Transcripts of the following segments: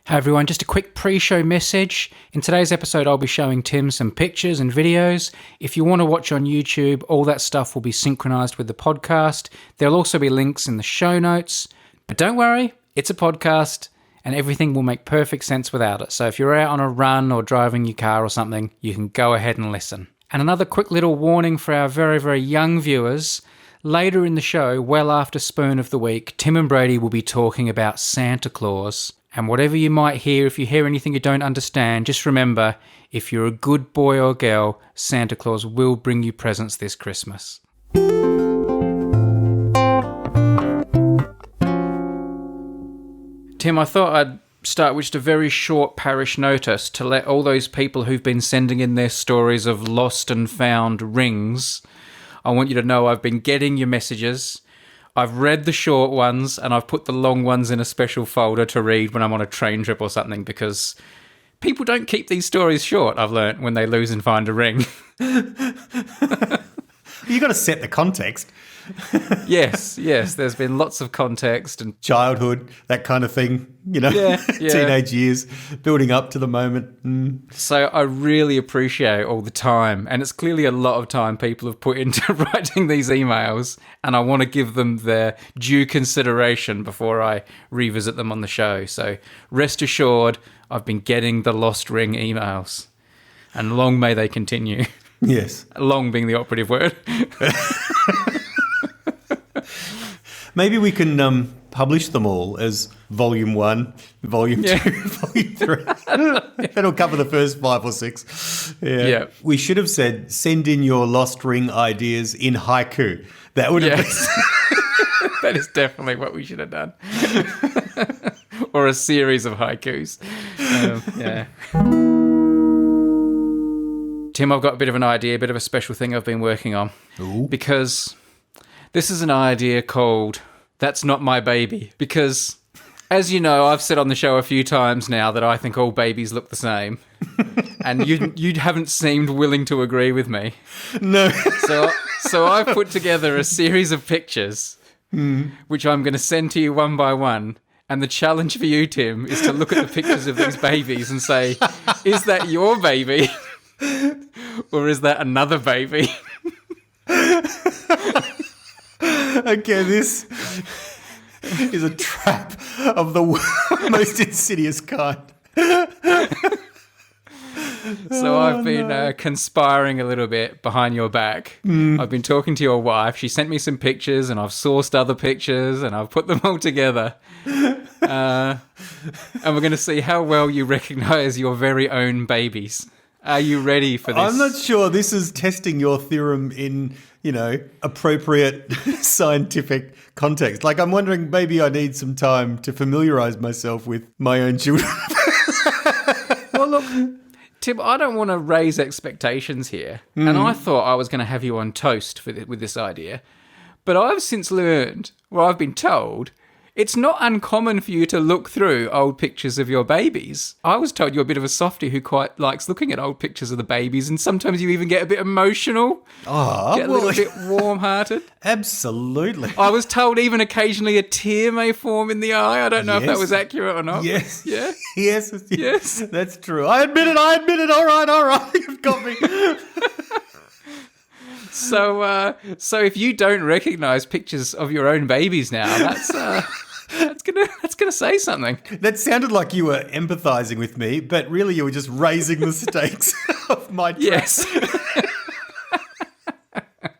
Hi everyone, just a quick pre-show message. In today's episode I'll be showing Tim some pictures and videos. If you want to watch on YouTube, all that stuff will be synchronized with the podcast. There'll also be links in the show notes. But don't worry, it's a podcast and everything will make perfect sense without it. So if you're out on a run or driving your car or something, you can go ahead and listen. And another quick little warning for our very, very young viewers. Later in the show, well after Spoon of the Week, Tim and Brady will be talking about Santa Claus. And whatever you might hear, if you hear anything you don't understand, just remember, if you're a good boy or girl, Santa Claus will bring you presents this Christmas. Tim, I thought I'd start with just a very short parish notice to let all those people who've been sending in their stories of lost and found rings, I want you to know I've been getting your messages. I've read the short ones and I've put the long ones in a special folder to read when I'm on a train trip or something, because people don't keep these stories short, I've learnt, when they lose and find a ring. You got to set the context. Yes, there's been lots of context and childhood, that kind of thing, Yeah. Teenage years, building up to the moment. So I really appreciate all the time, and it's clearly a lot of time people have put into writing these emails, and I want to give them their due consideration before I revisit them on the show. So rest assured, I've been getting the lost ring emails, and long may they continue. Yes. Long being the operative word. Maybe we can publish them all as Volume 1, Volume 2, Volume 3. That'll cover the first 5 or 6. Yeah. We should have said, send in your lost ring ideas in haiku. That would have been... That is definitely what we should have done. Or a series of haikus. Tim, I've got a bit of an idea, a bit of a special thing I've been working on. Ooh. Because this is an idea called That's Not My Baby. Because, as you know, I've said on the show a few times now that I think all babies look the same. And you haven't seemed willing to agree with me. No. So I've put together a series of pictures, which I'm going to send to you one by one. And the challenge for you, Tim, is to look at the pictures of these babies and say, is that your baby? Or is that another baby? Okay, this is a trap of the most insidious kind. So I've been conspiring a little bit behind your back. I've been talking to your wife. She sent me some pictures and I've sourced other pictures and I've put them all together. And we're going to see how well you recognise your very own babies. Are you ready for this? I'm not sure this is testing your theorem in, appropriate scientific context. Like, I'm wondering, maybe I need some time to familiarise myself with my own children. Well, look, Tim, I don't want to raise expectations here. And I thought I was going to have you on toast with this idea. But I've since learned, I've been told, it's not uncommon for you to look through old pictures of your babies. I was told you're a bit of a softie who quite likes looking at old pictures of the babies, and sometimes you even get a bit emotional. Get a little bit warm-hearted. Absolutely. I was told even occasionally a tear may form in the eye. I don't know if that was accurate or not. Yes. Yeah? Yes. That's true. I admit it. All right. You've got me. So if you don't recognise pictures of your own babies now, that's gonna say something. That sounded like you were empathising with me, but really you were just raising the stakes of my trap. Yes.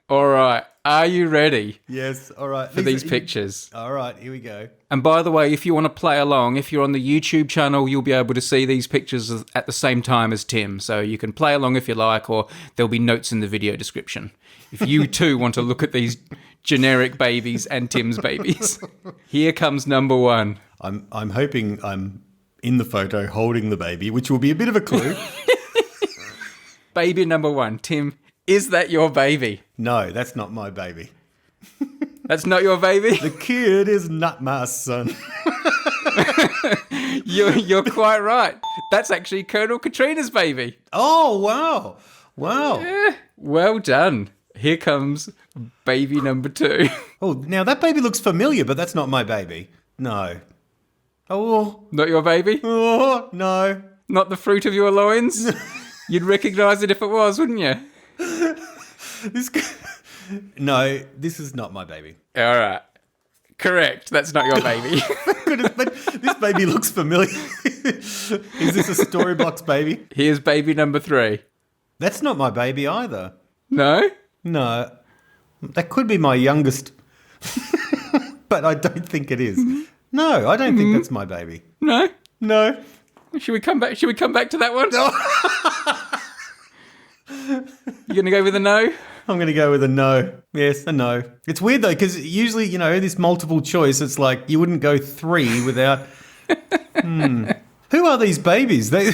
All right. Are you ready? Yes. All right. For these pictures. All right. Here we go. And by the way, if you want to play along, if you're on the YouTube channel, you'll be able to see these pictures at the same time as Tim. So you can play along if you like, or there'll be notes in the video description. If you too want to look at these generic babies and Tim's babies. Here comes number one. I'm hoping I'm in the photo holding the baby, which will be a bit of a clue. Baby number one. Tim, is that your baby? No, that's not my baby. That's not your baby? The kid is not my son. You're quite right. That's actually Colonel Katrina's baby. Oh, wow. Yeah. Well done. Here comes baby number two. Oh, now that baby looks familiar, but that's not my baby. No. Oh. Not your baby? Oh, no. Not the fruit of your loins? You'd recognise it if it was, wouldn't you? No, this is not my baby. All right. Correct. That's not your baby. Goodness, but this baby looks familiar. Is this a Storyblocks baby? Here's baby number 3. That's not my baby either. No? No. That could be my youngest. But I don't think it is. No, I don't think that's my baby. No? No. Should we come back to that one? No. You going to go with a no? I'm going to go with a no. Yes, a no. It's weird though, because usually, this multiple choice, it's like you wouldn't go 3 without. Who are these babies? If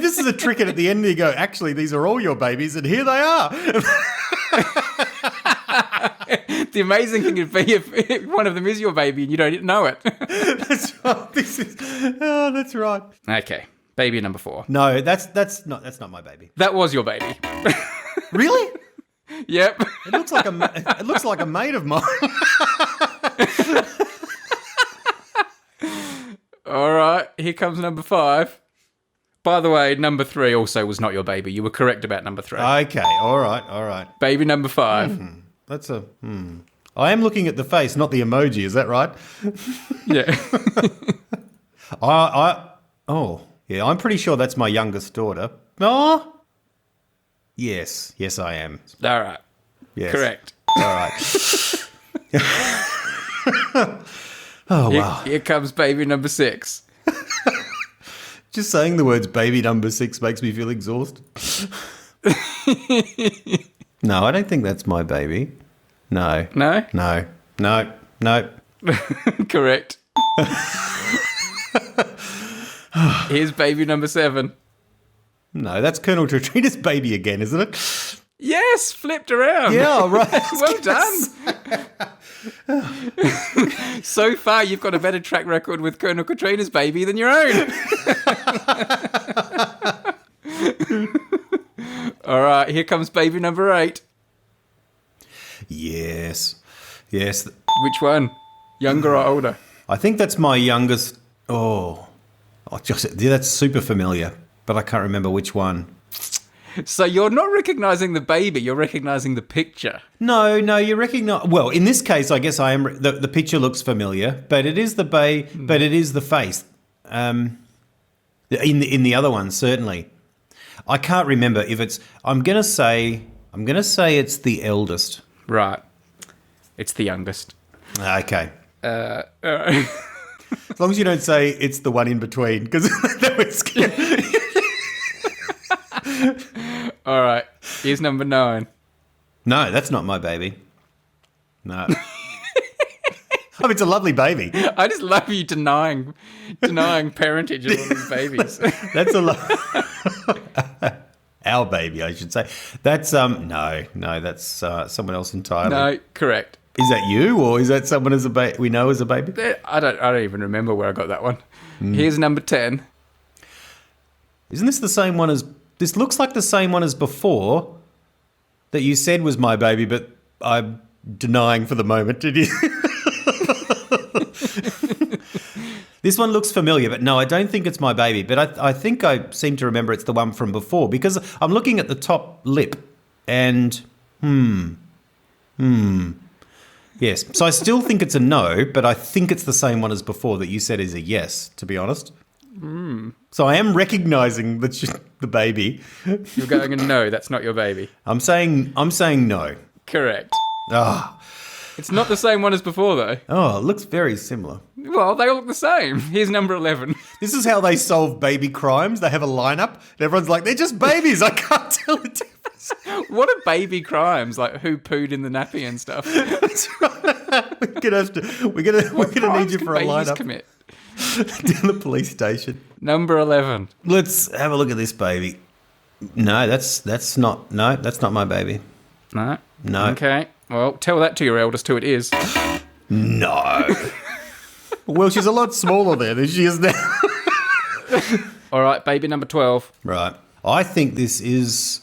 this is a trick and at the end you go, actually, these are all your babies, and here they are. The amazing thing would be if one of them is your baby and you don't know it. That's right. That's right. Okay, baby number 4. No, that's not my baby. That was your baby. Really? Yep. It looks like a mate of mine. All right, here comes number 5. By the way, number 3 also was not your baby. You were correct about number 3. Okay, all right. Baby number 5. That's I am looking at the face, not the emoji. Is that right? Yeah. I'm pretty sure that's my youngest daughter. Oh, yes, I am. All right. Yes. Correct. All right. Oh wow! Here comes baby number 6. Just saying the words "baby number 6" makes me feel exhausted. No, I don't think that's my baby. No. No? No. Correct. Here's baby number 7. No, that's Colonel Trina's baby again, isn't it? Yes, flipped around. Yeah, right. Well done. So far, you've got a better track record with Colonel Katrina's baby than your own. All right, here comes baby number 8. Yes. Which one? Younger or older? I think that's my youngest. That's super familiar, but I can't remember which one. So you're not recognising the baby, you're recognising the picture. No, you recognise. Well, in this case, I guess I am. The picture looks familiar, but it is but it is the face. In the other one, certainly, I can't remember if it's. I'm gonna say it's the eldest. Right, it's the youngest. Okay. All right. As long as you don't say it's the one in between, because that would scare me. All right, here's number 9. No, that's not my baby. No. I mean, it's a lovely baby. I just love you denying parentage of all these babies. That's our baby, I should say. That's no, that's someone else entirely. No, correct. Is that you, or is that someone we know as a baby? I don't even remember where I got that one. Here's number 10. Isn't this the same one as? This looks like the same one as before that you said was my baby, but I'm denying for the moment it is. This one looks familiar, but no, I don't think it's my baby. But I think I seem to remember it's the one from before, because I'm looking at the top lip and yes. So I still think it's a no, but I think it's the same one as before that you said is a yes, to be honest. So I am recognising the baby. You're going no, that's not your baby. I'm saying no. Correct. Ah. It's not the same one as before, though. Oh, it looks very similar. Well, they all look the same. Here's number 11. This is how they solve baby crimes. They have a lineup, and everyone's like, they're just babies. I can't tell the difference. What are baby crimes? Like who pooed in the nappy and stuff? That's right. We're gonna need you for a lineup. Commit? Down the police station. Number 11. Let's have a look at this baby. No, that's not my baby. No. No. Okay. Well, tell that to your eldest who it is. No. Well, she's a lot smaller there than she is now. All right, baby number 12. Right. I think this is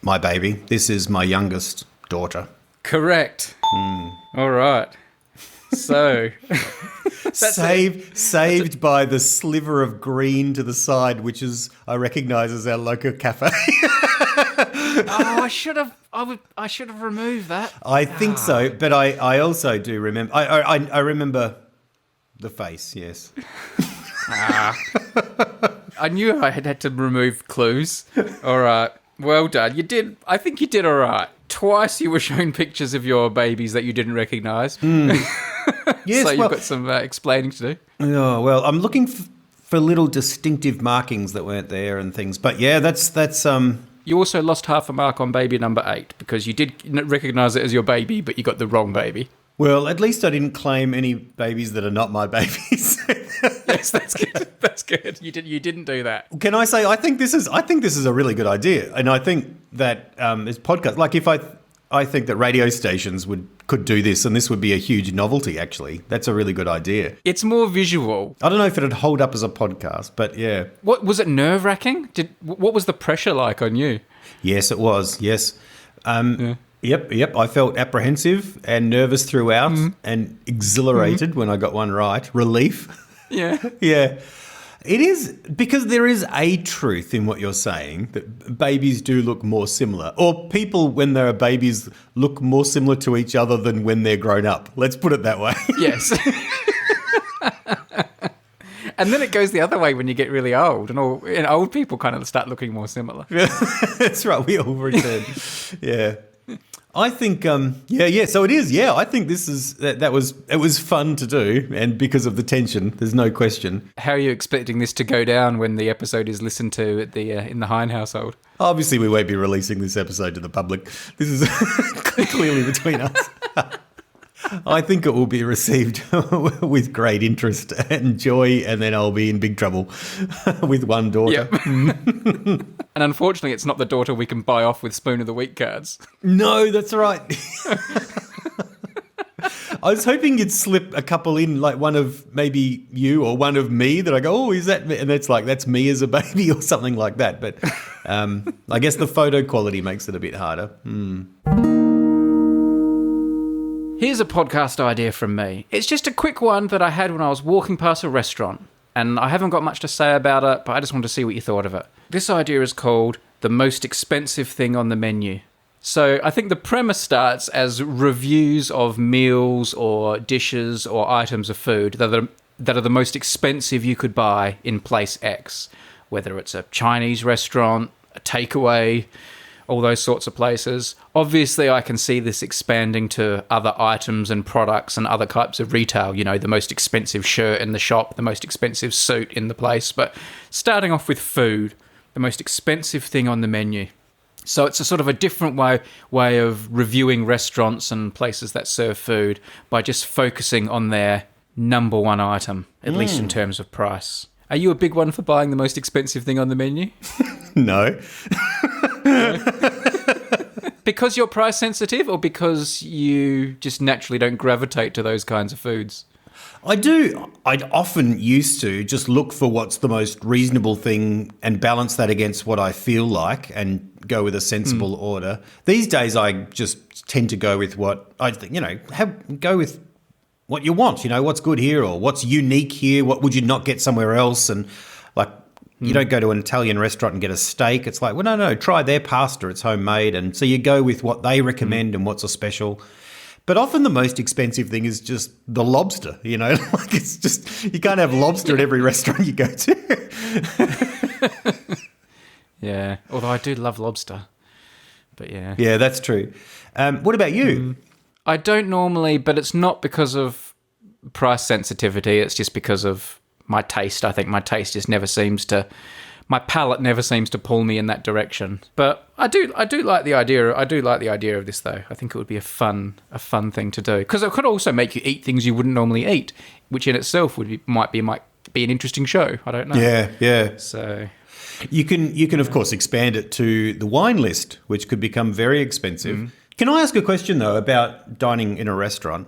my baby. This is my youngest daughter. Correct. All right. So... Saved by the sliver of green to the side, which is I recognise as our local cafe. I should have removed that. I think so, but I also do remember. I remember the face. Yes. I knew I had to remove clues. All right. Well done. You did. I think you did all right. Twice you were shown pictures of your babies that you didn't recognise. Yes, so you've got some explaining to do. Oh, well, I'm looking for little distinctive markings that weren't there and things. But yeah, that's. You also lost half a mark on baby number 8 because you did recognise it as your baby, but you got the wrong baby. Well, at least I didn't claim any babies that are not my babies. Yes, that's good. That's good. You didn't do that. Can I say I think this is a really good idea, and I think that this podcast, like if I think that radio stations could do this, and this would be a huge novelty. Actually, that's a really good idea. It's more visual. I don't know if it'd hold up as a podcast, but yeah. What was it? Nerve-wracking? What was the pressure like on you? Yes, it was. Yes. Yep. I felt apprehensive and nervous throughout, and exhilarated when I got one right. Relief. Yeah. Yeah. It is, because there is a truth in what you're saying, that babies do look more similar. Or people, when they're babies, look more similar to each other than when they're grown up. Let's put it that way. Yes. And then it goes the other way when you get really old, and old people kind of start looking more similar. That's right. We all return. Yeah. I think, so it is. Yeah, I think this is, it was fun to do, and because of the tension, there's no question. How are you expecting this to go down when the episode is listened to at in the Hine household? Obviously, we won't be releasing this episode to the public. This is clearly between us. I think it will be received with great interest and joy, and then I'll be in big trouble with one daughter. Yep. And unfortunately, it's not the daughter we can buy off with Spoon of the Week cards. No, that's right. I was hoping you'd slip a couple in, like one of maybe you or one of me, that I go, oh, is that me? And it's like, that's me as a baby or something like that. But I guess the photo quality makes it a bit harder. Here's a podcast idea from me. It's just a quick one that I had when I was walking past a restaurant, and I haven't got much to say about it, but I just wanted to see what you thought of it. This idea is called The Most Expensive Thing on the Menu. So I think the premise starts as reviews of meals or dishes or items of food that are the most expensive you could buy in place X, whether it's a Chinese restaurant, a takeaway, all those sorts of places. Obviously, I can see this expanding to other items and products and other types of retail, you know, the most expensive shirt in the shop, the most expensive suit in the place. But starting off with food, the most expensive thing on the menu. So it's a sort of a different way of reviewing restaurants and places that serve food by just focusing on their number one item, at least in terms of price. Are you a big one for buying the most expensive thing on the menu? No. Because you're price sensitive, or because you just naturally don't gravitate to those kinds of foods? I do. I'd often used to just look for what's the most reasonable thing and balance that against what I feel like and go with a sensible order. These days, I just tend to go with what I think, go with what you want, what's good here or what's unique here. What would you not get somewhere else? And like, you don't go to an Italian restaurant and get a steak. It's like, well, no, try their pasta. It's homemade. And so you go with what they recommend and what's a special. But often the most expensive thing is just the lobster, like it's just, you can't have lobster at every restaurant you go to. Yeah, although I do love lobster, but yeah. Yeah, that's true. What about you? I don't normally, but it's not because of price sensitivity. It's just because of my taste. I think my taste just my palate never seems to pull me in that direction. But I do like the idea. I do like the idea of this, though. I think it would be a fun thing to do, because it could also make you eat things you wouldn't normally eat, which in itself might be an interesting show. I don't know. Yeah. So you can of course expand it to the wine list, which could become very expensive. Can I ask a question though about dining in a restaurant?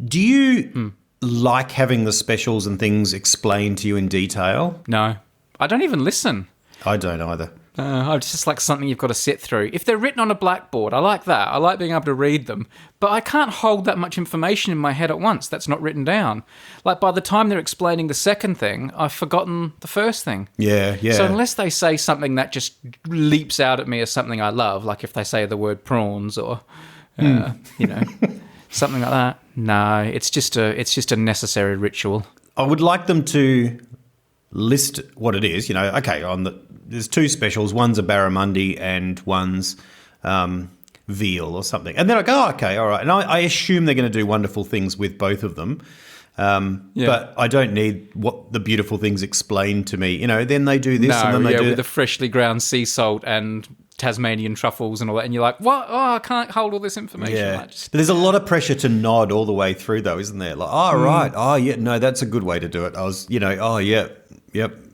Do you like having the specials and things explained to you in detail? No. I don't even listen. I don't either. It's just like something you've got to sit through. If they're written on a blackboard, I like that. I like being able to read them. But I can't hold that much information in my head at once that's not written down. Like, by the time they're explaining the second thing, I've forgotten the first thing. Yeah. So unless they say something that just leaps out at me as something I love, like if they say the word prawns or, something like that, no, it's just a necessary ritual. I would like them to list what it is. There's two specials. One's a barramundi and one's veal or something. And then I go, okay, all right. And I assume they're going to do wonderful things with both of them. But I don't need what the beautiful things explained to me. Then they do this and then they do with the freshly ground sea salt and Tasmanian truffles and all that. And you're like, what? Oh, I can't hold all this information. Yeah. But there's a lot of pressure to nod all the way through, though, isn't there? Like, right. Oh, yeah. No, that's a good way to do it. I was, yep.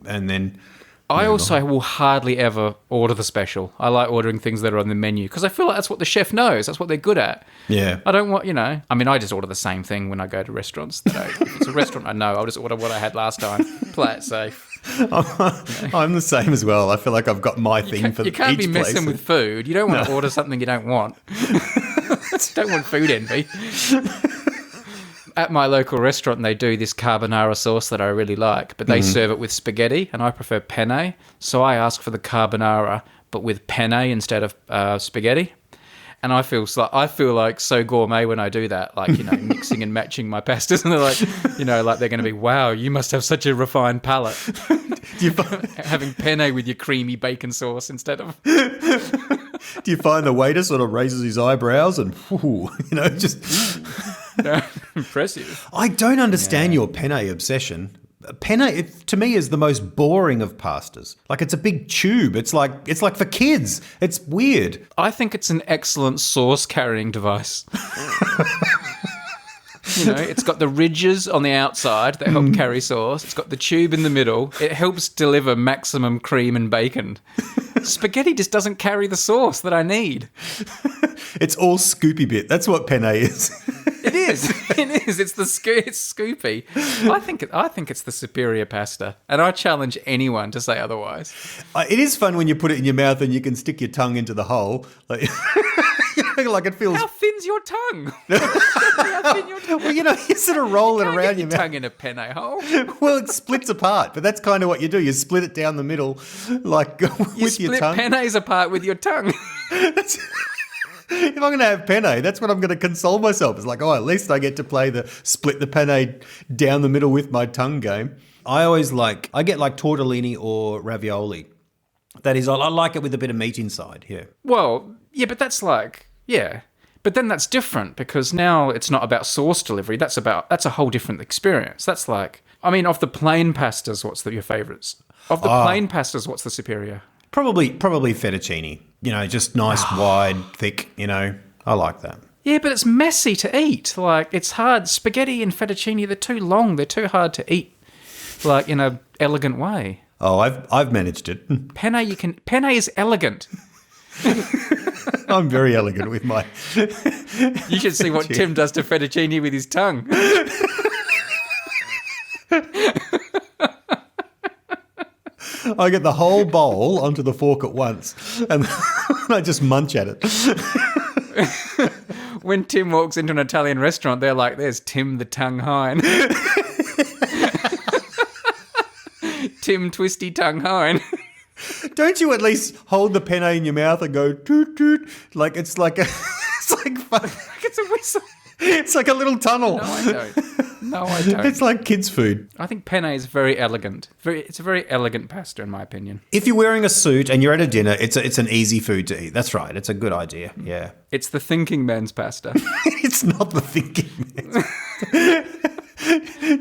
And then... I also will hardly ever order the special. I like ordering things that are on the menu because I feel like that's what the chef knows. That's what they're good at. Yeah. I don't want, I just order the same thing when I go to restaurants. If it's a restaurant I know, I'll just order what I had last time. Play it safe. I'm the same as well. I feel like I've got my thing for each place. You can't be messing with food. You don't want to order something you don't want. Don't want food envy. At my local restaurant, they do this carbonara sauce that I really like, but they serve it with spaghetti, and I prefer penne. So I ask for the carbonara, but with penne instead of spaghetti. And I feel like so gourmet when I do that, like, mixing and matching my pastas, and they're like, like they're going to be, wow, you must have such a refined palate. Having penne with your creamy bacon sauce instead of... Do you find the waiter sort of raises his eyebrows and, just... Impressive. I don't understand your penne obsession. Penne, to me, is the most boring of pastas. Like, it's a big tube. It's like for kids. It's weird. I think it's an excellent sauce carrying device. It's got the ridges on the outside that help carry sauce. It's got the tube in the middle. It helps deliver maximum cream and bacon. Spaghetti just doesn't carry the sauce that I need. It's all scoopy bit. That's what penne is. It is. It is. It's scoopy. I think it's the superior pasta, and I challenge anyone to say otherwise. It is fun when you put it in your mouth and you can stick your tongue into the hole. Like it feels. How thin's your tongue? How thin your tongue? Well, you sort of roll it around your mouth. Tongue in a penne hole. Well, it splits apart, but that's kind of what you do. You split it down the middle, like with your tongue. You split pennes apart with your tongue. If I'm going to have penne, that's what I'm going to console myself. It's like, at least I get to play the split the penne down the middle with my tongue game. I get like tortellini or ravioli. That is, I like it with a bit of meat inside, yeah. Well, yeah, but that's but then that's different because now it's not about sauce delivery. That's a whole different experience. That's like, of the plain pastas, what's your favourites? Of the plain pastas, what's the superior? Probably fettuccine. Just nice, wide, thick, I like that. Yeah, but it's messy to eat. Like, it's hard. Spaghetti and fettuccine, they're too long. They're too hard to eat, like, in an elegant way. Oh, I've managed it. Penne is elegant. I'm very elegant with my... You should see what Tim does to fettuccine with his tongue. I get the whole bowl onto the fork at once and I just munch at it. When Tim walks into an Italian restaurant, they're like, there's Tim the tongue hind. Tim Twisty Tongue Hind. Don't you at least hold the penne in your mouth and go toot toot? Like it's like fun. It's a whistle. It's like a little tunnel. No, I don't. It's like kids' food. I think penne is very elegant. It's a very elegant pasta, in my opinion. If you're wearing a suit and you're at a dinner, it's an easy food to eat. That's right. It's a good idea. Yeah. It's the thinking man's pasta. It's not the thinking man's.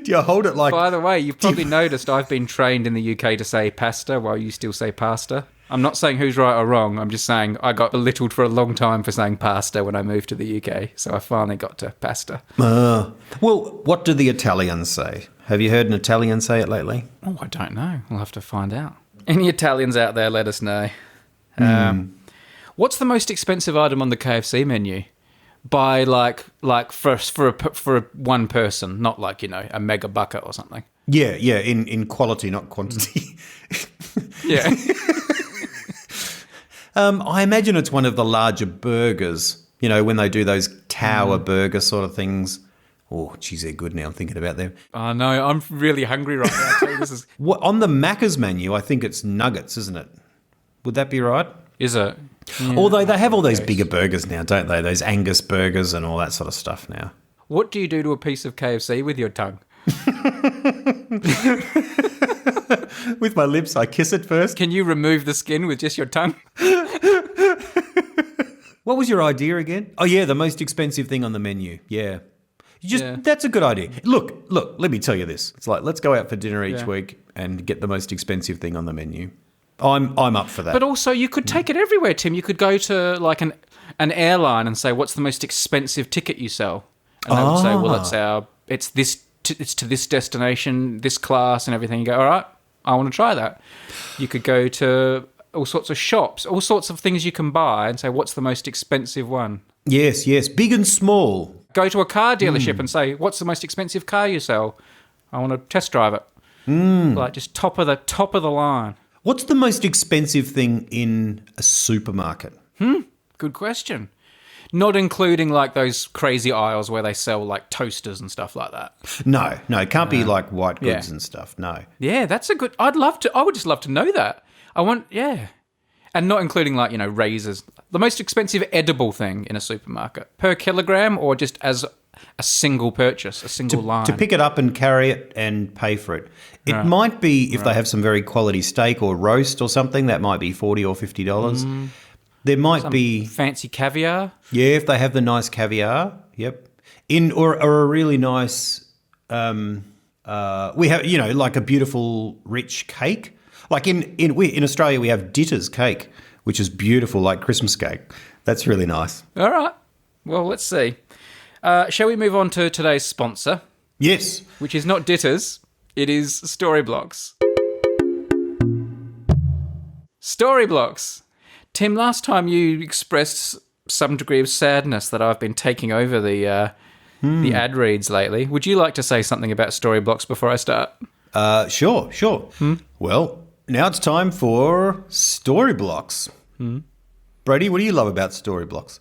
Do you hold it like... By the way, you've probably noticed I've been trained in the UK to say pasta while you still say pasta. I'm not saying who's right or wrong. I'm just saying I got belittled for a long time for saying pasta when I moved to the UK. So I finally got to pasta. Well, what do the Italians say? Have you heard an Italian say it lately? Oh, I don't know. We'll have to find out. Any Italians out there, let us know. What's the most expensive item on the KFC menu? By for one person, not like, a mega bucket or something. Yeah, in quality, not quantity. Yeah. I imagine it's one of the larger burgers, you know, when they do those tower burger sort of things. Oh, geez, they're good now. I'm thinking about them. Oh, no, I'm really hungry right now. Too. This is... On the Macca's menu, I think it's nuggets, isn't it? Would that be right? Is it? Yeah, although they have all those bigger burgers now, don't they? Those Angus burgers and all that sort of stuff now. What do you do to a piece of KFC with your tongue? With my lips, I kiss it first. Can you remove the skin with just your tongue? What was your idea again? Oh, yeah, the most expensive thing on the menu. Yeah. That's a good idea. Look, let me tell you this. It's like, let's go out for dinner each week and get the most expensive thing on the menu. I'm up for that. But also, you could take it everywhere, Tim. You could go to like an airline and say, "What's the most expensive ticket you sell?" And they would say, "Well, it's to this destination, this class, and everything." You go, "All right, I want to try that." You could go to all sorts of shops, all sorts of things you can buy, and say, "What's the most expensive one?" Yes, big and small. Go to a car dealership and say, "What's the most expensive car you sell? I want to test drive it." Like just top of the line. What's the most expensive thing in a supermarket? Good question. Not including like those crazy aisles where they sell like toasters and stuff like that. No, it can't be like white goods and stuff. No. Yeah, that's a good. I would just love to know that. And not including like, you know, razors. The most expensive edible thing in a supermarket per kilogram, or just as a single purchase, a single line. To pick it up and carry it and pay for it. It might be, if they have some very quality steak or roast or something, that might be $40 or $50. There might be fancy caviar. Yeah, if they have the nice caviar. Yep. Or a really nice we have, you know, like a beautiful rich cake. Like in Australia we have Ditter's cake, which is beautiful, like Christmas cake. That's really nice. All right. Well, let's see. Shall we move on to today's sponsor? Yes. Which is not Ditters. It is Storyblocks. Storyblocks. Tim, last time you expressed some degree of sadness that I've been taking over the ad reads lately. Would you like to say something about Storyblocks before I start? Sure. Well, now it's time for Storyblocks. Brady, what do you love about Storyblocks?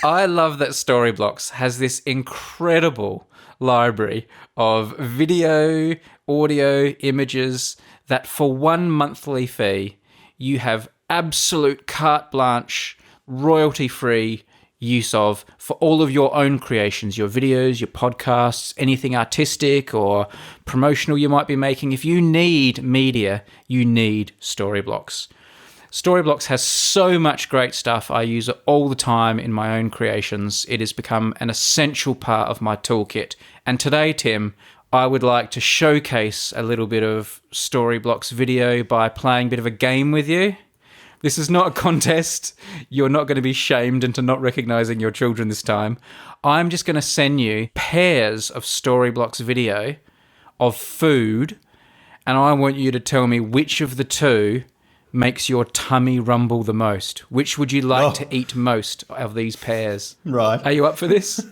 I love that Storyblocks has this incredible library of video, audio, images that for one monthly fee, you have absolute carte blanche, royalty-free use of for all of your own creations, your videos, your podcasts, anything artistic or promotional you might be making. If you need media, you need Storyblocks. Storyblocks has so much great stuff. I use it all the time in my own creations. It has become an essential part of my toolkit. And today, Tim, I would like to showcase a little bit of Storyblocks video by playing a bit of a game with you. This is not a contest. You're not going to be shamed into not recognizing your children this time. I'm just going to send you pairs of Storyblocks video of food, and I want you to tell me which of the two makes your tummy rumble the most. Which would you like to eat most of these pairs? Right. Are you up for this?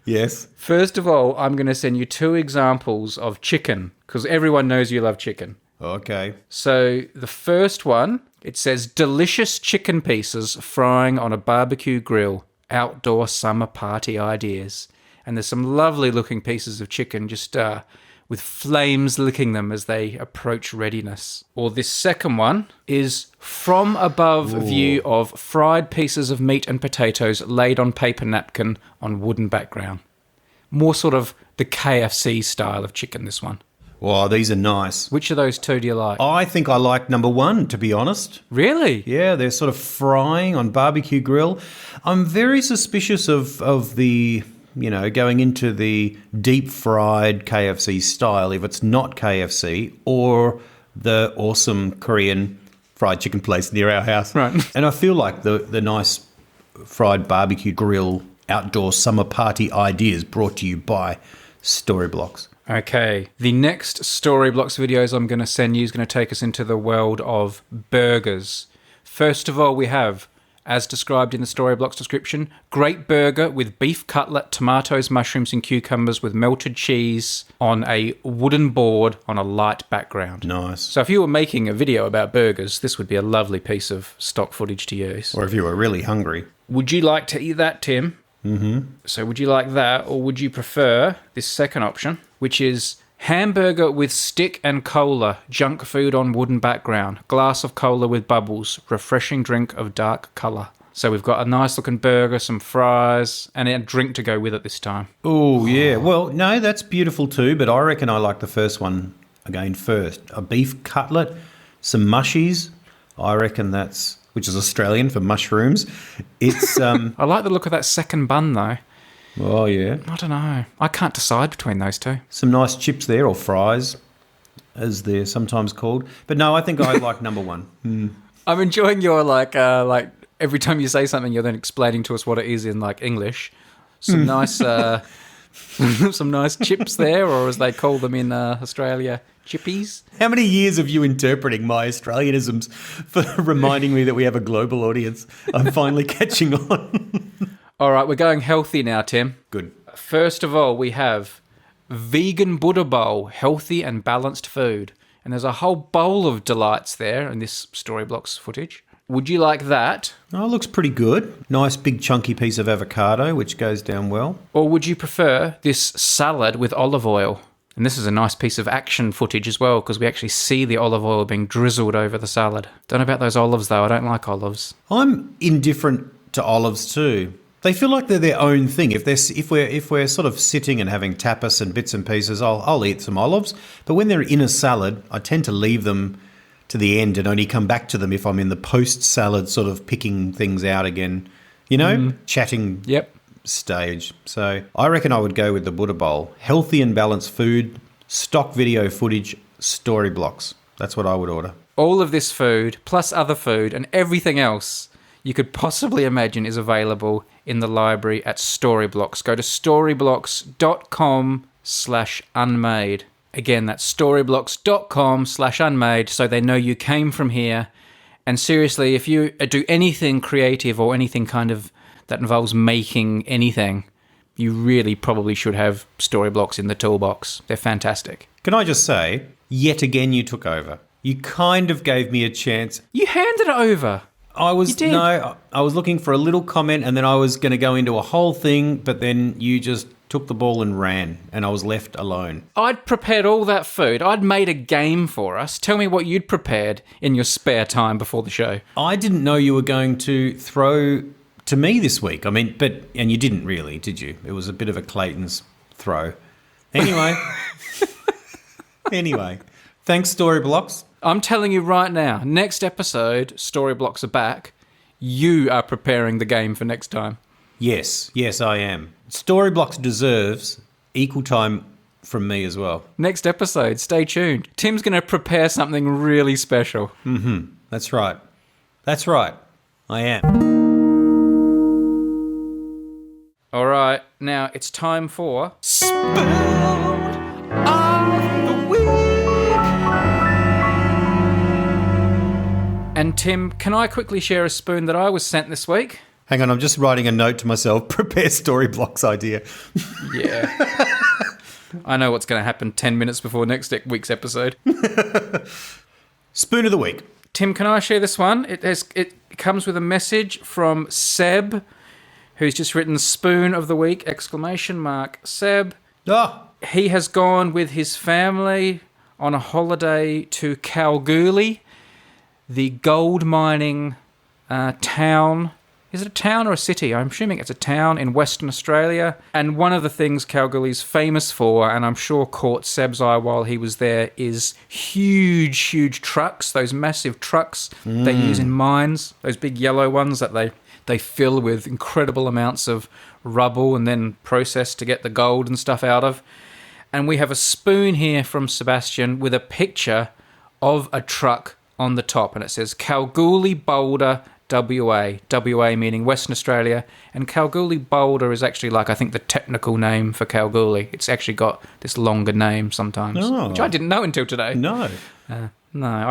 Yes. First of all, I'm going to send you two examples of chicken, because everyone knows you love chicken. Okay. So the first one, it says delicious chicken pieces frying on a barbecue grill, outdoor summer party ideas. And there's some lovely looking pieces of chicken just with flames licking them as they approach readiness. Or this second one is from above view of fried pieces of meat and potatoes laid on paper napkin on wooden background. More sort of the KFC style of chicken, this one. Wow, these are nice. Which of those two do you like? I think I like number one, to be honest. Really? Yeah, they're sort of frying on barbecue grill. I'm very suspicious of the, you know, going into the deep fried KFC style if it's not KFC or the awesome Korean fried chicken place near our house. Right. And I feel like the nice fried barbecue grill outdoor summer party ideas brought to you by Storyblocks. Okay, the next Storyblocks videos I'm going to send you is going to take us into the world of burgers. First of all, we have as described in the Storyblocks description. Great burger with beef cutlet, tomatoes, mushrooms and cucumbers with melted cheese on a wooden board on a light background. Nice. So if you were making a video about burgers, this would be a lovely piece of stock footage to use. Or if you were really hungry. Would you like to eat that, Tim? Mm-hmm. So would you like that, or would you prefer this second option, which is hamburger with stick and cola, junk food on wooden background, glass of cola with bubbles, refreshing drink of dark colour. So we've got a nice looking burger, some fries, and a drink to go with it this time. Oh, yeah. Well, no, that's beautiful too, but I reckon I like the first one again first. A beef cutlet, some mushies. I reckon that's, which is Australian for mushrooms. It's I like the look of that second bun though. Oh, yeah. I don't know. I can't decide between those two. Some nice chips there, or fries, as they're sometimes called. But no, I think I like number one. I'm enjoying your, like every time you say something, you're then explaining to us what it is in, like, English. Some nice some nice chips there, or as they call them in Australia, chippies. How many years have you interpreting my Australianisms for reminding me that we have a global audience? I'm finally catching on. All right, we're going healthy now, Tim. Good. First of all, we have vegan Buddha bowl, healthy and balanced food. And there's a whole bowl of delights there in this Storyblocks footage. Would you like that? Oh, it looks pretty good. Nice big chunky piece of avocado, which goes down well. Or would you prefer this salad with olive oil? And this is a nice piece of action footage as well, because we actually see the olive oil being drizzled over the salad. Don't know about those olives, though. I don't like olives. I'm indifferent to olives too. They feel like they're their own thing. If we're sort of sitting and having tapas and bits and pieces, I'll eat some olives. But when they're in a salad, I tend to leave them to the end and only come back to them if I'm in the post-salad sort of picking things out again, chatting stage. So I reckon I would go with the Buddha bowl. Healthy and balanced food, stock video footage, Storyblocks. That's what I would order. All of this food, plus other food, and everything else you could possibly imagine is available in the library at Storyblocks. Go to storyblocks.com/unmade. Again, that's storyblocks.com/unmade, so they know you came from here. And seriously, if you do anything creative or anything kind of that involves making anything, you really probably should have Storyblocks in the toolbox. They're fantastic. Can I just say, yet again you took over. You kind of gave me a chance. You handed it over. I was looking for a little comment, and then I was going to go into a whole thing, but then you just took the ball and ran, and I was left alone. I'd prepared all that food. I'd made a game for us. Tell me what you'd prepared in your spare time before the show. I didn't know you were going to throw to me this week. I mean, and you didn't really, did you? It was a bit of a Clayton's throw. Anyway. Thanks, Storyblocks. I'm telling you right now, next episode, Storyblocks are back. You are preparing the game for next time. Yes, I am. Storyblocks deserves equal time from me as well. Next episode, stay tuned. Tim's going to prepare something really special. Mm-hmm. That's right. I am. All right, now it's time for Spoon of the Week. And Tim, can I quickly share a spoon that I was sent this week? Hang on, I'm just writing a note to myself. Prepare Storyblocks idea. Yeah. I know what's going to happen 10 minutes before next week's episode. Spoon of the Week. Tim, can I share this one? It comes with a message from Seb, who's just written Spoon of the Week, ! Seb. He has gone with his family on a holiday to Kalgoorlie, the gold mining town. Is it a town or a city? I'm assuming it's a town in Western Australia. And one of the things Kalgoorlie's famous for, and I'm sure caught Seb's eye while he was there, is huge trucks, those massive trucks they use in mines, those big yellow ones that they fill with incredible amounts of rubble and then process to get the gold and stuff out of. And we have a spoon here from Sebastian with a picture of a truck on the top, and it says Kalgoorlie Boulder WA. WA meaning Western Australia, and Kalgoorlie Boulder is actually I think the technical name for Kalgoorlie. It's actually got this longer name sometimes, which I didn't know until today. No, I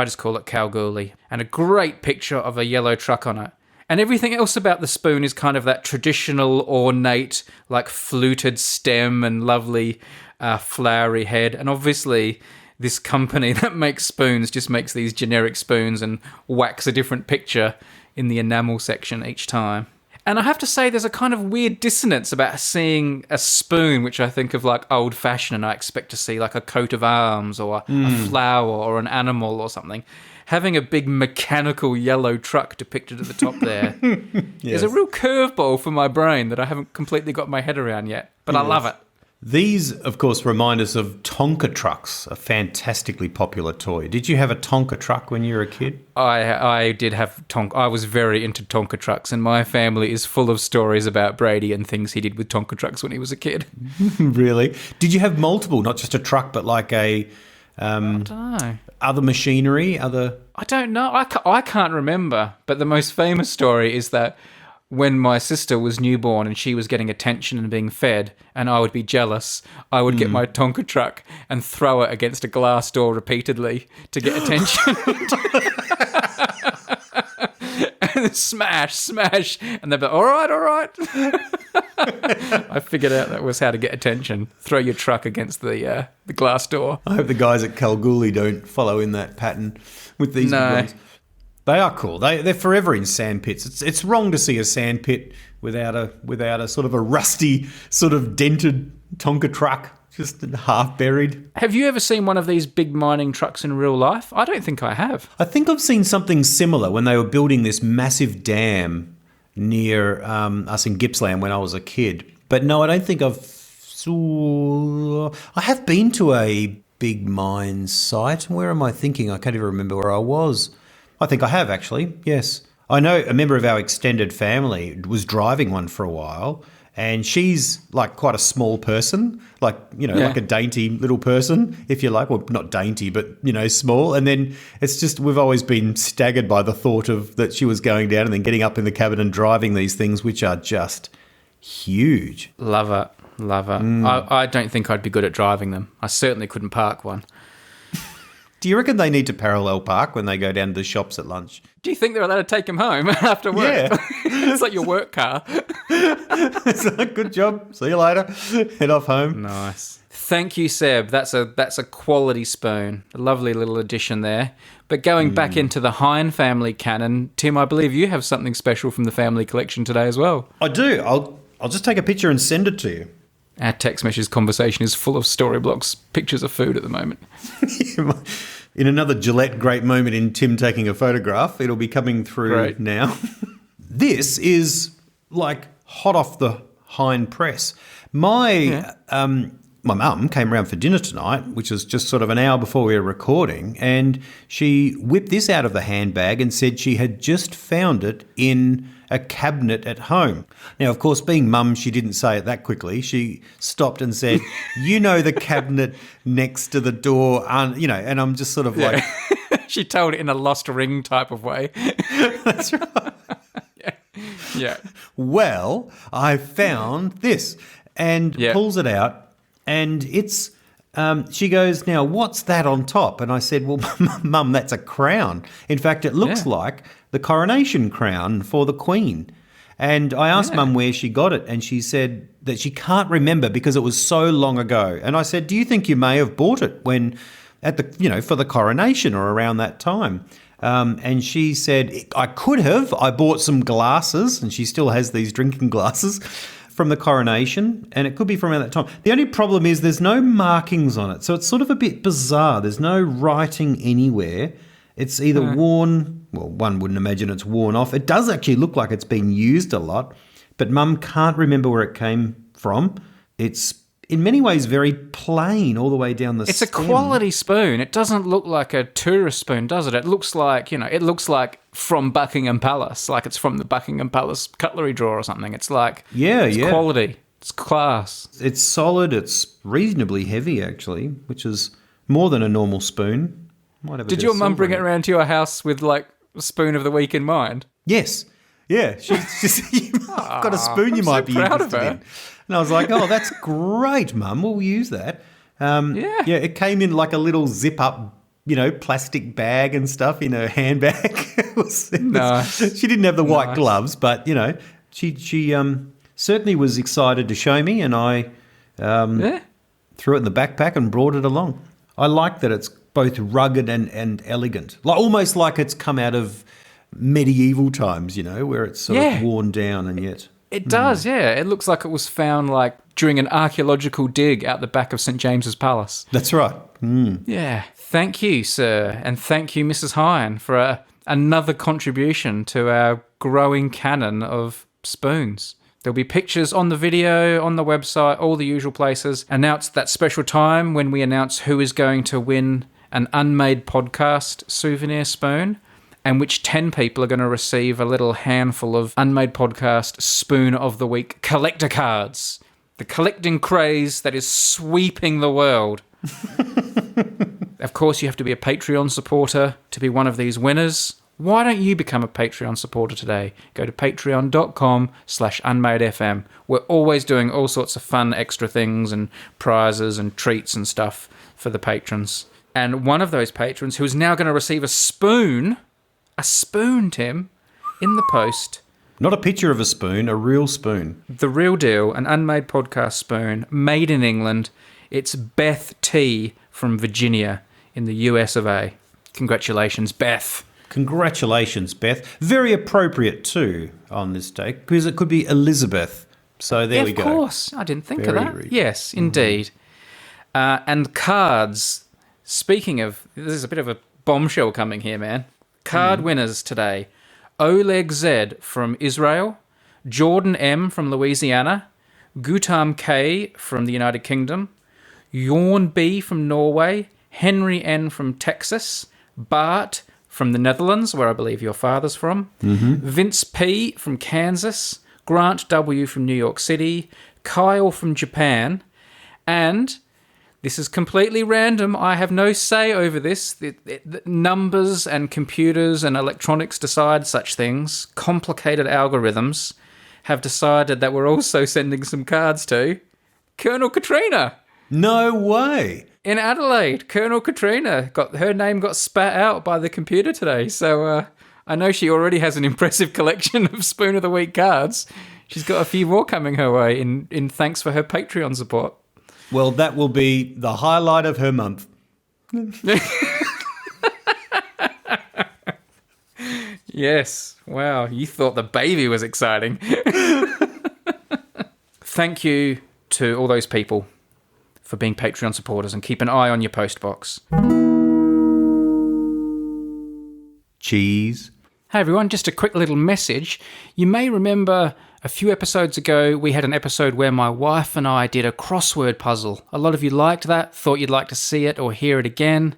just call it Kalgoorlie. And a great picture of a yellow truck on it. And everything else about the spoon is kind of that traditional, ornate, like fluted stem and lovely flowery head. And obviously, this company that makes spoons just makes these generic spoons and whacks a different picture in the enamel section each time. And I have to say, there's a kind of weird dissonance about seeing a spoon, which I think of like old-fashioned, and I expect to see like a coat of arms or a flower or an animal or something. Having a big mechanical yellow truck depicted at the top there is a real curveball for my brain that I haven't completely got my head around yet, but I love it. These, of course, remind us of Tonka trucks, a fantastically popular toy. Did you have a Tonka truck when you were a kid? I did have Tonka. I was very into Tonka trucks, and my family is full of stories about Brady and things he did with Tonka trucks when he was a kid. Really? Did you have multiple, not just a truck, but like a... I don't know. Other machinery, I don't know. I can't remember. But the most famous story is that when my sister was newborn and she was getting attention and being fed, and I would be jealous, I would get my Tonka truck and throw it against a glass door repeatedly to get attention. And smash, and they'd be like, all right. I figured out that was how to get attention. Throw your truck against the glass door. I hope the guys at Kalgoorlie don't follow in that pattern with these ones. They are cool. They're forever in sand pits. It's wrong to see a sand pit without a sort of a rusty, sort of dented Tonka truck, just half buried. Have you ever seen one of these big mining trucks in real life? I don't think I have. I think I've seen something similar when they were building this massive dam near us in Gippsland when I was a kid. But no, I don't think I have been to a big mine site. Where am I thinking? I can't even remember where I was. I think I have, actually, yes. I know a member of our extended family was driving one for a while, and she's like quite a small person, like, like a dainty little person, if you like. Well, not dainty, but, small. And then it's just, we've always been staggered by the thought of that she was going down and then getting up in the cabin and driving these things, which are just huge. Love it. I don't think I'd be good at driving them. I certainly couldn't park one. Do you reckon they need to parallel park when they go down to the shops at lunch? Do you think they're allowed to take them home after work? Yeah. It's like your work car. It's like, good job. See you later. Head off home. Nice. Thank you, Seb. That's a quality spoon. A lovely little addition there. But going back into the Hine family canon, Tim, I believe you have something special from the family collection today as well. I do. I'll just take a picture and send it to you. Our text message conversation is full of story blocks, pictures of food at the moment. In another Gillette great moment in Tim taking a photograph, it'll be coming through now. This is like hot off the Hine press. My mum came around for dinner tonight, which was just sort of an hour before we were recording, and she whipped this out of the handbag and said she had just found it in a cabinet at home. Now, of course, being mum, she didn't say it that quickly. She stopped and said, the cabinet next to the door, and I'm just sort of like... She told it in a lost ring type of way. That's right. Yeah. Well, I found this, and pulls it out, and it's... she goes, now, what's that on top? And I said, well, Mum, that's a crown. In fact, it looks like the coronation crown for the Queen. And I asked Mum where she got it, and she said that she can't remember because it was so long ago. And I said, do you think you may have bought it when at the, for the coronation or around that time? And she said, I could have. I bought some glasses, and she still has these drinking glasses from the coronation, and it could be from around that time. The only problem is there's no markings on it, so it's sort of a bit bizarre. There's no writing anywhere. It's either worn, well, one wouldn't imagine it's worn off. It does actually look like it's been used a lot, but Mum can't remember where it came from. It's in many ways very plain all the way down the stem. It's a quality spoon. It doesn't look like a tourist spoon, does it? It looks like, it looks like from Buckingham Palace, like it's from the Buckingham Palace cutlery drawer or something. It's like, it's quality. It's class. It's solid. It's reasonably heavy, actually, which is more than a normal spoon. Did your mum bring it around to your house with, like, a spoon of the week in mind? Yes. Yeah. She's just, I've got a spoon you might be interested in. And I was like, oh, that's great, Mum. We'll use that. It came in like a little zip-up plastic bag and stuff in her handbag. Nice. She didn't have the white gloves, but, she certainly was excited to show me, and I threw it in the backpack and brought it along. I like that it's both rugged and elegant, almost like it's come out of medieval times, where it's sort of worn down and yet... It does, yeah. It looks like it was found during an archaeological dig out the back of St. James's Palace. That's right. Yeah. Thank you, sir, and thank you, Mrs. Hine, for another contribution to our growing canon of spoons. There'll be pictures on the video, on the website, all the usual places. Announce that special time when we announce who is going to win an Unmade podcast souvenir spoon, and which 10 people are going to receive a little handful of Unmade podcast Spoon of the Week collector cards. The collecting craze that is sweeping the world. Of course, you have to be a Patreon supporter to be one of these winners. Why don't you become a Patreon supporter today? Go to patreon.com/unmadefm. We're always doing all sorts of fun extra things and prizes and treats and stuff for the patrons. And one of those patrons who is now going to receive a spoon, Tim, in the post. Not a picture of a spoon, a real spoon. The real deal, an Unmade podcast spoon, made in England. It's Beth T. from Virginia in the US of A. Congratulations, Beth. Congratulations, Beth. Very appropriate, too, on this day, because it could be Elizabeth. So there we go. Of course. I didn't think of that. Yes, indeed. And cards. Speaking of, there's a bit of a bombshell coming here, man. Card winners today. Oleg Z from Israel, Jordan M from Louisiana, Gutam K from the United Kingdom, Jorn B from Norway, Henry N from Texas, Bart from the Netherlands, where I believe your father's from, Vince P from Kansas, Grant W from New York City, Kyle from Japan, and... this is completely random. I have no say over this. The numbers and computers and electronics decide such things. Complicated algorithms have decided that we're also sending some cards to Colonel Katrina. No way. In Adelaide, Colonel Katrina. Her name got spat out by the computer today. So I know she already has an impressive collection of Spoon of the Week cards. She's got a few more coming her way in thanks for her Patreon support. Well, that will be the highlight of her month. Yes. Wow. You thought the baby was exciting. Thank you to all those people for being Patreon supporters, and keep an eye on your post box. Cheese. Hey everyone, just a quick little message. You may remember a few episodes ago, we had an episode where my wife and I did a crossword puzzle. A lot of you liked that, thought you'd like to see it or hear it again.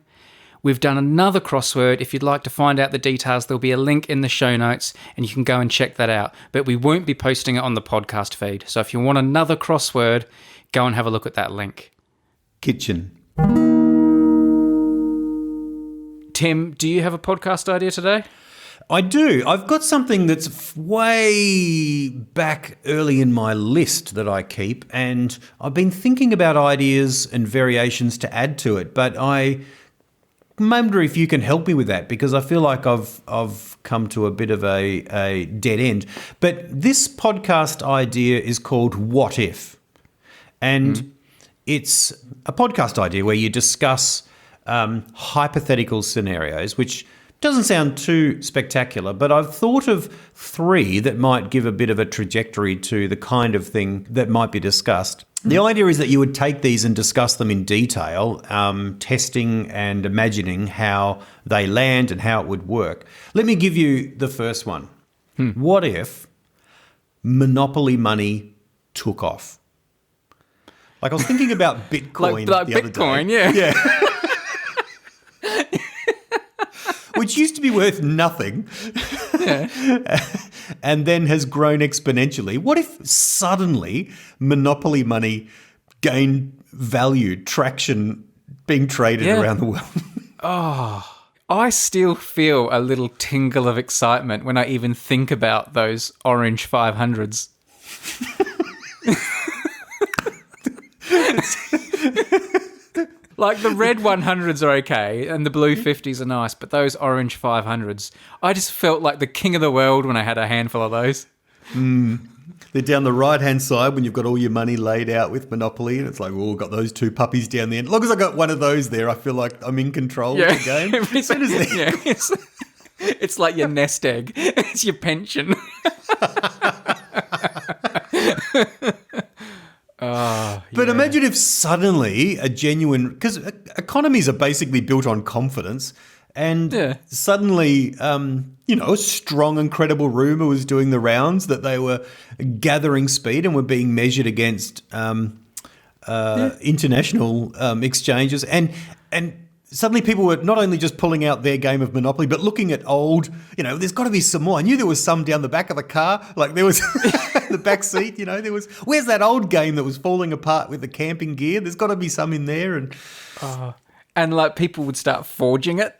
We've done another crossword. If you'd like to find out the details, there'll be a link in the show notes and you can go and check that out. But we won't be posting it on the podcast feed. So if you want another crossword, go and have a look at that link. Kitchen. Tim, do you have a podcast idea today? I do. I've got something that's way back early in my list that I keep, and I've been thinking about ideas and variations to add to it, but I wonder if you can help me with that, because I feel like I've come to a bit of a dead end. But this podcast idea is called What If? And it's a podcast idea where you discuss hypothetical scenarios, which doesn't sound too spectacular, but I've thought of 3 that might give a bit of a trajectory to the kind of thing that might be discussed. The idea is that you would take these and discuss them in detail, testing and imagining how they land and how it would work. Let me give you the first one. What if monopoly money took off? Like, I was thinking about Bitcoin like the Bitcoin, other day. Yeah. Which used to be worth nothing, and then has grown exponentially. What if suddenly monopoly money gained value, traction, being traded around the world? I still feel a little tingle of excitement when I even think about those orange 500s. Like the red 100s are okay and the blue 50s are nice, but those orange 500s, I just felt like the king of the world when I had a handful of those. They're down the right-hand side when you've got all your money laid out with Monopoly, and it's like, oh, got those two puppies down the end. As long as I got one of those there, I feel like I'm in control of the game. It's like your nest egg. It's your pension. But imagine if suddenly a genuine... Because economies are basically built on confidence, and suddenly, a strong and credible rumour was doing the rounds that they were gathering speed and were being measured against international exchanges. And suddenly people were not only just pulling out their game of Monopoly, but looking at old, there's got to be some more. I knew there was some down the back of the car. Like there was the back seat, there was, where's that old game that was falling apart with the camping gear? There's got to be some in there. And like people would start forging it.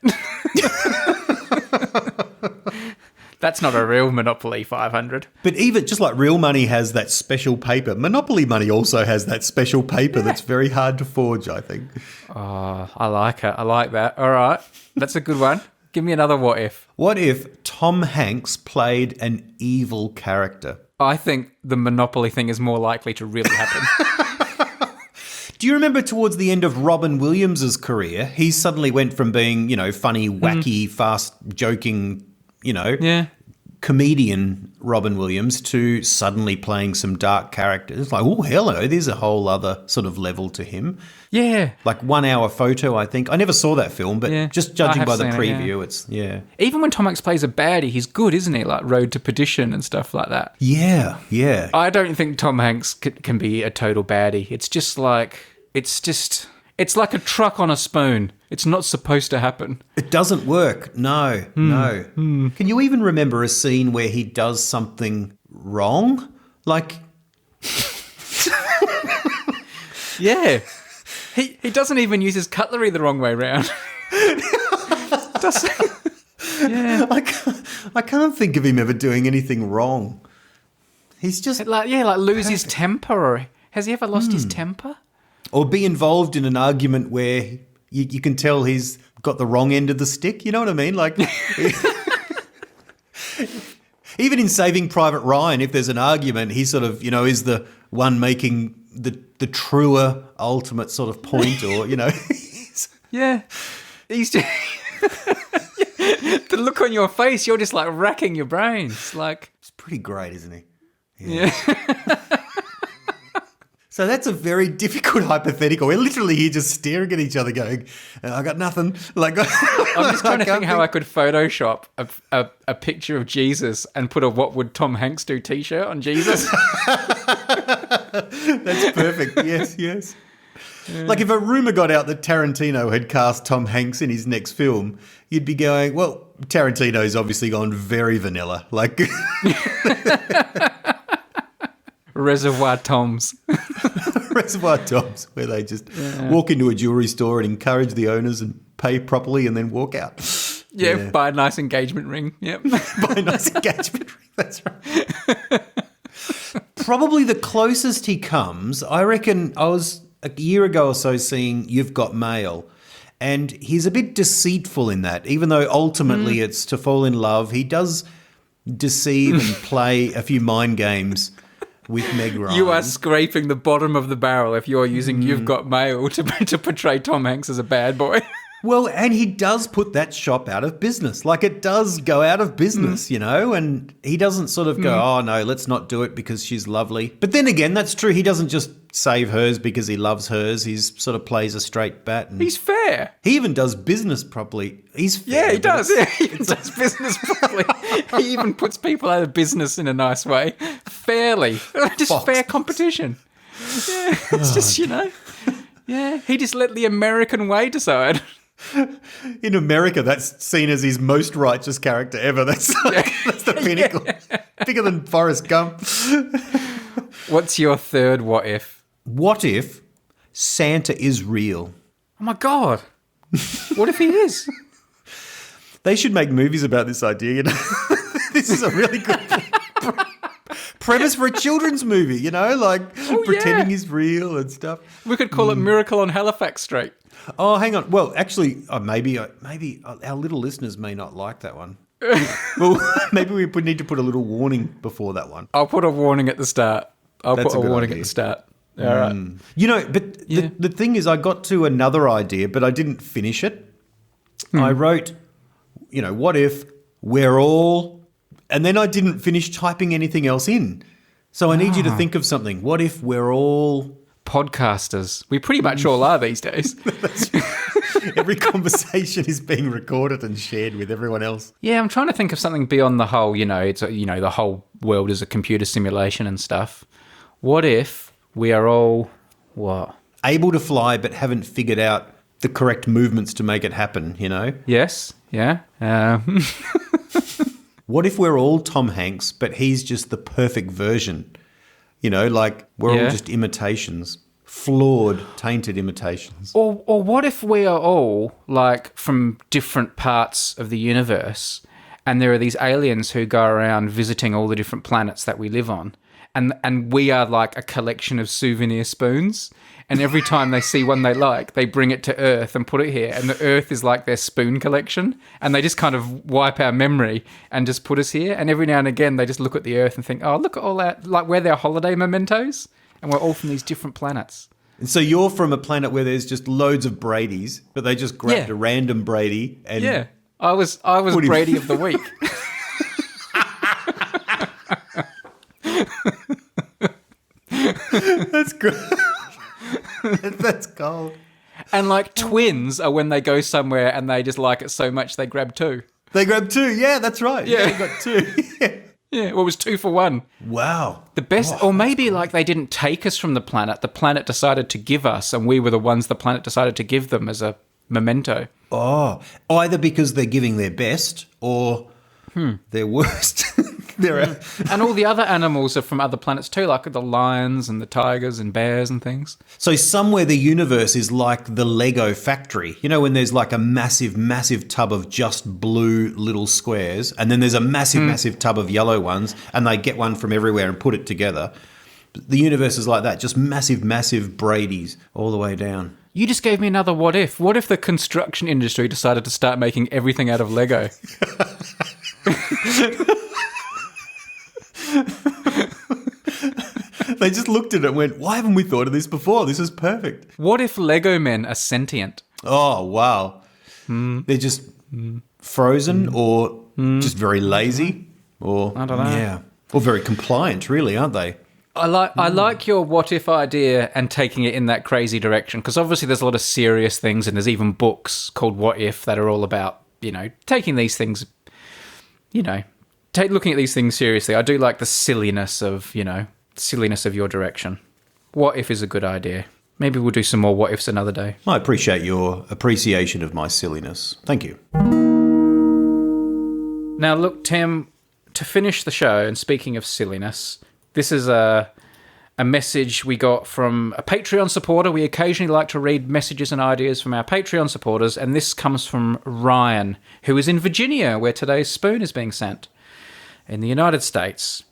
That's not a real Monopoly 500. But even just like real money has that special paper, Monopoly money also has that special paper that's very hard to forge, I think. Oh, I like it. I like that. All right. That's a good one. Give me another what if. What if Tom Hanks played an evil character? I think the Monopoly thing is more likely to really happen. Do you remember towards the end of Robin Williams' career, he suddenly went from being, funny, wacky, fast, joking, comedian Robin Williams to suddenly playing some dark characters. It's like, oh, hello, there's a whole other sort of level to him. Yeah. Like 1 Hour Photo, I think. I never saw that film, but just judging by the preview, it's. Even when Tom Hanks plays a baddie, he's good, isn't he? Like Road to Perdition and stuff like that. Yeah. I don't think Tom Hanks can be a total baddie. It's just like, it's like a truck on a spoon. It's not supposed to happen. It doesn't work. No. Can you even remember a scene where he does something wrong? Like... Yeah. He doesn't even use his cutlery the wrong way round. Yeah. I can't think of him ever doing anything wrong. He's just... like lose his temper. Or has he ever lost his temper? Or be involved in an argument where you can tell he's got the wrong end of the stick. You know what I mean? Like, even in Saving Private Ryan, if there's an argument, he sort of, is the one making the truer ultimate sort of point, or, Yeah. He's just... The look on your face, you're just like racking your brains. Like, it's pretty great, isn't he? Yeah. So that's a very difficult hypothetical. We're literally here just staring at each other going, I got nothing. Like, I'm just trying to think how I could Photoshop a picture of Jesus and put a "What Would Tom Hanks Do" t-shirt on Jesus. That's perfect. Yes. Yeah. Like if a rumour got out that Tarantino had cast Tom Hanks in his next film, you'd be going, well, Tarantino's obviously gone very vanilla. Like... Reservoir Toms. Reservoir Toms, where they just walk into a jewellery store and encourage the owners and pay properly and then walk out. Yeah, buy a nice engagement ring. Yep. Buy a nice engagement ring, that's right. Probably the closest he comes, I reckon, I was a year ago or so seeing You've Got Mail, and he's a bit deceitful in that, even though ultimately it's to fall in love. He does deceive and play a few mind games with Meg Ryan. You are scraping the bottom of the barrel if you're using You've Got Mail to portray Tom Hanks as a bad boy. Well, and he does put that shop out of business. Like, it does go out of business, and he doesn't sort of go, oh, no, let's not do it because she's lovely. But then again, that's true. He doesn't just save hers because he loves hers. He sort of plays a straight bat. And he's fair. He even does business properly. He's fair. Yeah, he does. Yeah, he even does business properly. He even puts people out of business in a nice way. Fairly. Just fair competition. Yeah, it's just, Yeah, he just let the American way decide. In America, that's seen as his most righteous character ever. That's the pinnacle. Yeah. Bigger than Forrest Gump. What's your third what if? What if Santa is real? Oh my God. What if he is? They should make movies about this idea. This is a really good premise for a children's movie, like pretending he's real and stuff. We could call it Miracle on Halifax Street. Oh, hang on. Well, actually, maybe our little listeners may not like that one. Well, maybe we need to put a little warning before that one. I'll put a warning at the start. All right. But the thing is, I got to another idea, but I didn't finish it. I wrote, what if we're all... And then I didn't finish typing anything else in. So I need you to think of something. What if we're all... Podcasters. We pretty much all are these days. Every conversation is being recorded and shared with everyone else. Yeah, I'm trying to think of something beyond the whole, it's the whole world is a computer simulation and stuff. What if we are all, what? Able to fly but haven't figured out the correct movements to make it happen, Yes, yeah. What if we're all Tom Hanks, but he's just the perfect version? We're all just imitations. Flawed, tainted imitations. Or what if we are all, from different parts of the universe, and there are these aliens who go around visiting all the different planets that we live on, and we are like a collection of souvenir spoons, and every time they see one they like, they bring it to Earth and put it here, and the Earth is like their spoon collection, and they just kind of wipe our memory and just put us here, and every now and again they just look at the Earth and think, oh, look at all that, we're their holiday mementos. And we're all from these different planets. And so you're from a planet where there's just loads of Bradys, but they just grabbed a random Brady and... Yeah, I was Brady of the week. That's good. That's gold. And twins are when they go somewhere and they just like it so much they grab two. They grab two, yeah, that's right. Yeah, they got two. Yeah, well, it was 2 for 1. Wow. The best, or maybe they didn't take us from the planet decided to give us, and we were the ones the planet decided to give them as a memento. Oh, either because they're giving their best or their worst. And all the other animals are from other planets too, like the lions and the tigers and bears and things. So somewhere the universe is like the Lego factory. When there's a massive, massive tub of just blue little squares, and then there's a massive, massive tub of yellow ones, and they get one from everywhere and put it together. The universe is like that, just massive, massive Bradys all the way down. You just gave me another what if. What if the construction industry decided to start making everything out of Lego? They just looked at it and went, why haven't we thought of this before? This is perfect. What if Lego men are sentient? Oh, wow. They're just frozen or just very lazy? Or I don't know. Yeah. Or very compliant, really, aren't they? I like your what if idea and taking it in that crazy direction, because obviously there's a lot of serious things, and there's even books called What If that are all about, taking these things, looking at these things seriously. I do like the silliness of your direction. What if is a good idea. Maybe we'll do some more what ifs another day. I appreciate your appreciation of my silliness. Thank you. Now, look, Tim, to finish the show, and speaking of silliness, this is a message we got from a Patreon supporter. We occasionally like to read messages and ideas from our Patreon supporters, and this comes from Ryan, who is in Virginia, where today's spoon is being sent, in the United States.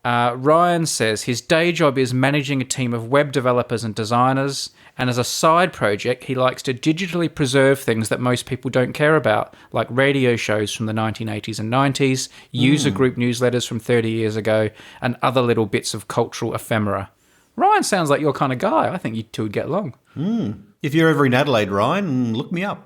Ryan says his day job is managing a team of web developers and designers, and as a side project, he likes to digitally preserve things that most people don't care about, like radio shows from the 1980s and 90s, user group newsletters from 30 years ago, and other little bits of cultural ephemera. Ryan sounds like your kind of guy. I think you two would get along. If you're ever in Adelaide, Ryan, look me up.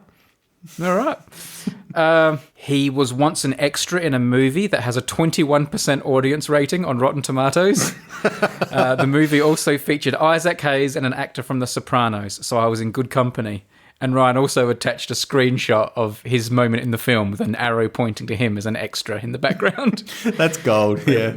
All right. He was once an extra in a movie that has a 21% audience rating on Rotten Tomatoes. The movie also featured Isaac Hayes and an actor from The Sopranos, so I was in good company. And Ryan also attached a screenshot of his moment in the film with an arrow pointing to him as an extra in the background. That's gold, yeah.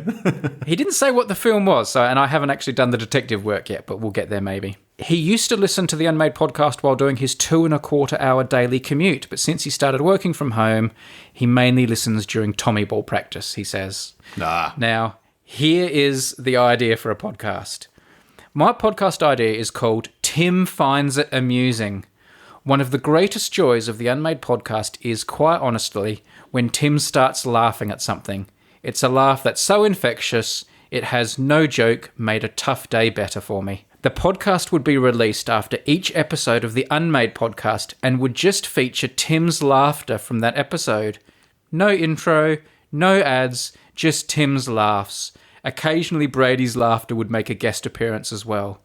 He didn't say what the film was, and I haven't actually done the detective work yet, but we'll get there maybe. He used to listen to the Unmade podcast while doing his 2.25-hour daily commute, but since he started working from home, he mainly listens during Tommy ball practice, he says. Now, here is the idea for a podcast. My podcast idea is called Tim Finds It Amusing. One of the greatest joys of the Unmade podcast is, quite honestly, when Tim starts laughing at something. It's a laugh that's so infectious, It has, no joke, made a tough day better for me. The podcast would be released after each episode of the Unmade podcast and would just feature Tim's laughter from that episode. No intro, no ads, just Tim's laughs. Occasionally Brady's laughter would make a guest appearance as well.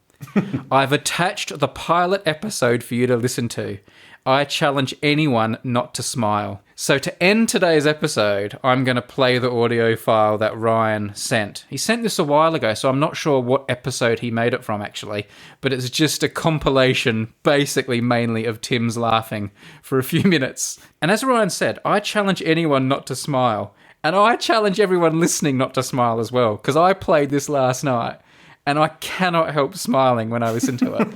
I've attached the pilot episode for you to listen to. I challenge anyone not to smile. So to end today's episode, I'm going to play the audio file that Ryan sent. He sent this a while ago, so I'm not sure what episode he made it from, actually. But it's just a compilation, basically mainly of Tim's laughing for a few minutes. And as Ryan said, I challenge anyone not to smile. And I challenge everyone listening not to smile as well, because I played this last night, and I cannot help smiling when I listen to it.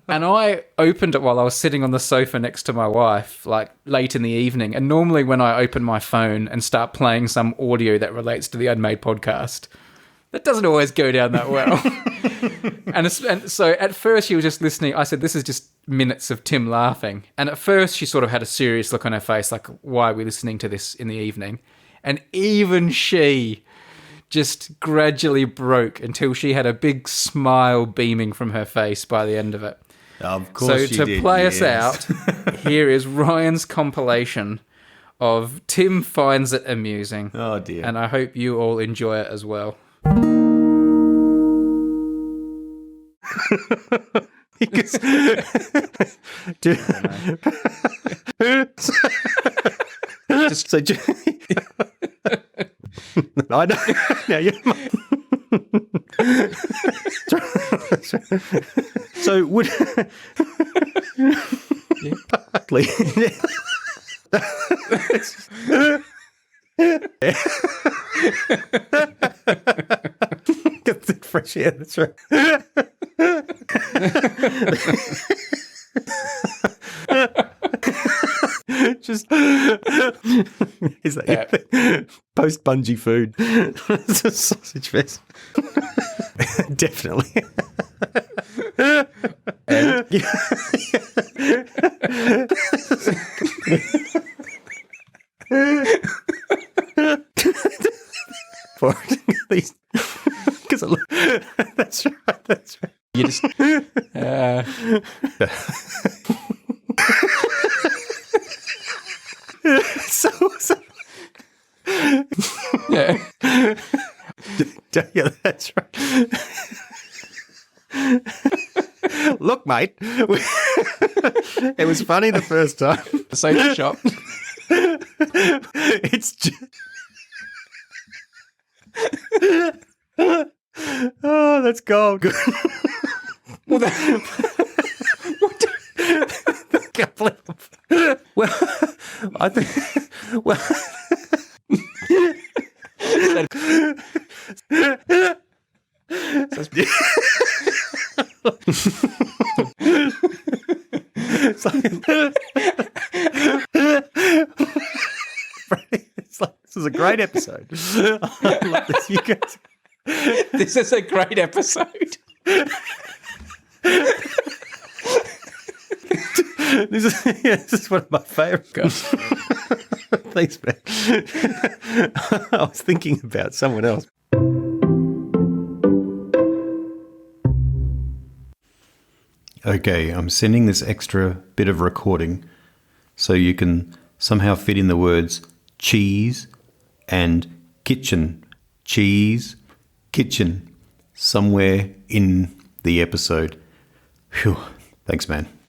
And I opened it while I was sitting on the sofa next to my wife, like late in the evening. And normally when I open my phone and start playing some audio that relates to the Unmade podcast, that doesn't always go down that well. and so at first she was just listening. I said, this is just minutes of Tim laughing. And at first she sort of had a serious look on her face, like, why are we listening to this in the evening? And even she just gradually broke until she had a big smile beaming from her face by the end of it. Of course so to play us out, here is Ryan's compilation of Tim finds it amusing. Oh dear. And I hope you all enjoy it as well. I know. Now you. So would. Get the fresh air. That's right. Just is that post bungee food? It's a sausage fest. Definitely. For these, because that's right. That's right. You just. So Yeah. Yeah, that's right. Look, mate, it was funny the first time. The sofa shop. It's just... Oh, that's gold. Well, well, I think. Well, it's like, this is a great episode. I love this. You guys. This is a great episode. This is one of my favourites. Thanks, man. I was thinking about someone else. Okay, I'm sending this extra bit of recording so you can somehow fit in the words cheese and kitchen. Cheese, kitchen, somewhere in the episode. Phew. Thanks, man.